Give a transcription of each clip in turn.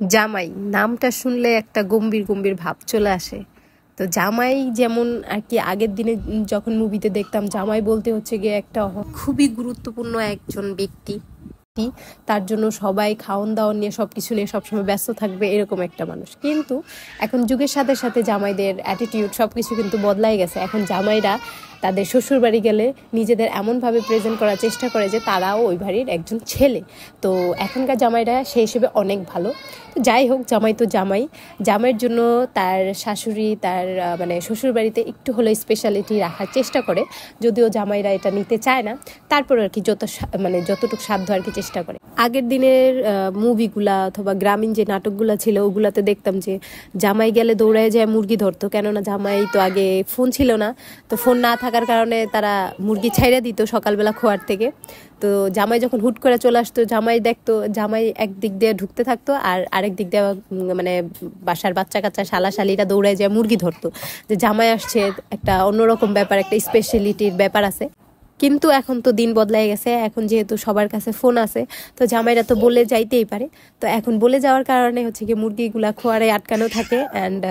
জামাই নামটা শুনলে একটা গম্ভীর গম্ভীর ভাব চলে আসে। তো জামাই যেমন আর কি আগের দিনে যখন মুভিতে দেখতাম জামাই বলতে হচ্ছে গিয়ে একটা খুবই গুরুত্বপূর্ণ একজন ব্যক্তি, তার জন্য সবাই খাওন দাওয়ান নিয়ে সবকিছু নিয়ে সবসময় ব্যস্ত থাকবে এরকম একটা মানুষ। কিন্তু এখন যুগের সাথে সাথে জামাইদের অ্যাটিটিউড সবকিছু কিন্তু বদলাই গেছে। এখন জামাইরা তাদের শ্বশুর বাড়ি গেলে নিজেদের এমনভাবে প্রেজেন্ট করার চেষ্টা করে যে তারাও ওই বাড়ির একজন ছেলে। তো এখনকার জামাইরা সেই হিসেবে অনেক ভালো। তো যাই হোক, জামাই তো জামাই, জামাইয়ের জন্য তার শাশুড়ি তার মানে শ্বশুর বাড়িতে একটু হলেও স্পেশালিটি রাখার চেষ্টা করে, যদিও জামাইরা এটা নিতে চায় না। তারপর আর কি যতটুকু সাধ্য আর কি চেষ্টা করে। আগের দিনের মুভিগুলা অথবা গ্রামীণ যে নাটকগুলা ছিল ওগুলাতে দেখতাম যে জামাই গেলে দৌড়ায় যায় মুরগি ধরতো, কেননা জামাই তো আগে ফোন ছিল না, তো ফোন না থাকার কারণে তারা মুরগি ছাইড়া দিত সকালবেলা খোয়ার থেকে। তো জামাই যখন হুট করে চলে আসতো, জামাই দেখতো জামাই একদিক দিয়ে ঢুকতে থাকতো আর আরেক দিক দিয়ে মানে বাসার বাচ্চা কাচ্চা শালা শালিরা দৌড়ায় যায় মুরগি ধরতো, যে জামাই আসছে, একটা অন্যরকম ব্যাপার, একটা স্পেশালিটির ব্যাপার আছে। কিন্তু এখন তো দিন বদলাই গেছে, এখন যেহেতু সবার কাছে ফোন আছে তো জামাইরা তো বলে যাইতেই পারে। তো এখন বলে যাওয়ার কারণে হচ্ছে কি মুরগিগুলা খোয়ারে আটকানো থাকে, অ্যান্ড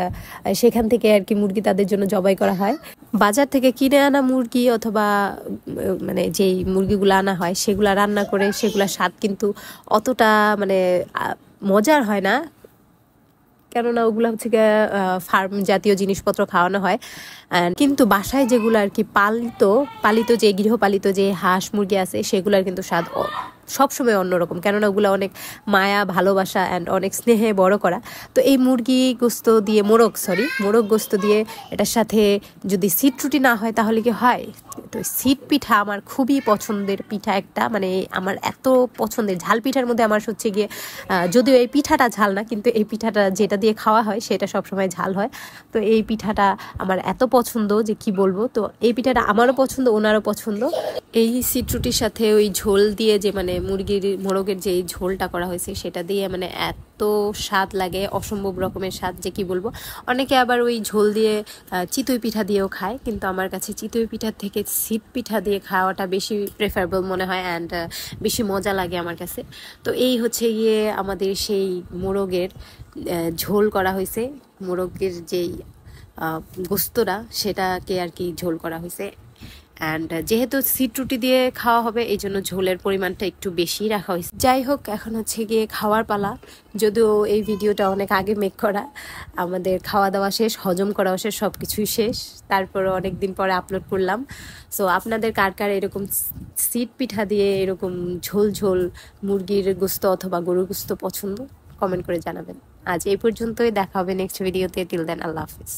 সেখান থেকে আর কি মুরগি তাদের জন্য জবাই করা হয়। বাজার থেকে কিনে আনা মুরগি অথবা মানে যেই মুরগিগুলো আনা হয় সেগুলা রান্না করে সেগুলা স্বাদ কিন্তু অতটা মানে মজার হয় না, কেননা ওগুলো হচ্ছে গিয়ে ফার্ম জাতীয় জিনিসপত্র খাওয়ানো হয়। কিন্তু বাসায় যেগুলো আর কি পালিত যে গৃহপালিত যে হাঁস মুরগি আছে সেগুলোর কিন্তু স্বাদ সবসময় অন্যরকম, কেননা ওগুলো অনেক মায়া ভালোবাসা অ্যান্ড অনেক স্নেহে বড় করা। তো এই মুরগি গোস্ত দিয়ে মোরগ গোস্ত দিয়ে এটার সাথে যদি সিট রুটি না হয় তাহলে কি হয়? তো সিট পিঠা আমার খুবই পছন্দের পিঠা একটা, মানে আমার এত পছন্দের। ঝাল পিঠার মধ্যে আমার হচ্ছে গিয়ে যদিও এই পিঠাটা ঝাল না, কিন্তু এই পিঠাটা যেটা দিয়ে খাওয়া হয় সেটা সবসময় ঝাল হয়। তো এই পিঠাটা আমার এত পছন্দ যে কি বলবো। তো এই পিঠাটা আমারও পছন্দ, ওনারও পছন্দ। এই সিট রুটির সাথে ওই ঝোল দিয়ে যে মানে মোরগের যে ঝোলটা করা হয়েছে সেটা দিয়ে মানে এত স্বাদ লাগে, অসম্ভব রকমের স্বাদ যে কি বলবো। অনেকে আবার ওই ঝোল দিয়ে চিতই পিঠা দিয়েও খায়, কিন্তু আমার কাছে চিতই পিঠার থেকে সিট পিঠা দিয়ে খাওয়াটা বেশি প্রেফারেবল মনে হয় অ্যান্ড বেশি মজা লাগে আমার কাছে। তো এই হচ্ছে গিয়ে আমাদের সেই মোরগের ঝোল করা হয়েছে, মোরগের যেই গোস্তটা সেটাকে আর কি ঝোল করা হয়েছে। অ্যান্ড যেহেতু সিট রুটি দিয়ে খাওয়া হবে এই জন্য ঝোলের পরিমাণটা একটু বেশি রাখা হয়েছে। যাই হোক, এখন হচ্ছে গিয়ে খাওয়ার পালা। যদিও এই ভিডিওটা অনেক আগে মেক করা, আমাদের খাওয়া দাওয়া শেষ, হজম করাও শেষ, সব কিছুই শেষ, তারপরে অনেক দিন পরে আপলোড করলাম। সো আপনাদের কার কার এরকম সিট পিঠা দিয়ে এরকম ঝোল ঝোল মুরগির গোস্ত অথবা গরুর গোস্ত পছন্দ, কমেন্ট করে জানাবেন। আজ এই পর্যন্তই, দেখা হবে নেক্সট ভিডিওতে। টিল দেন, আল্লাহ হাফিজ।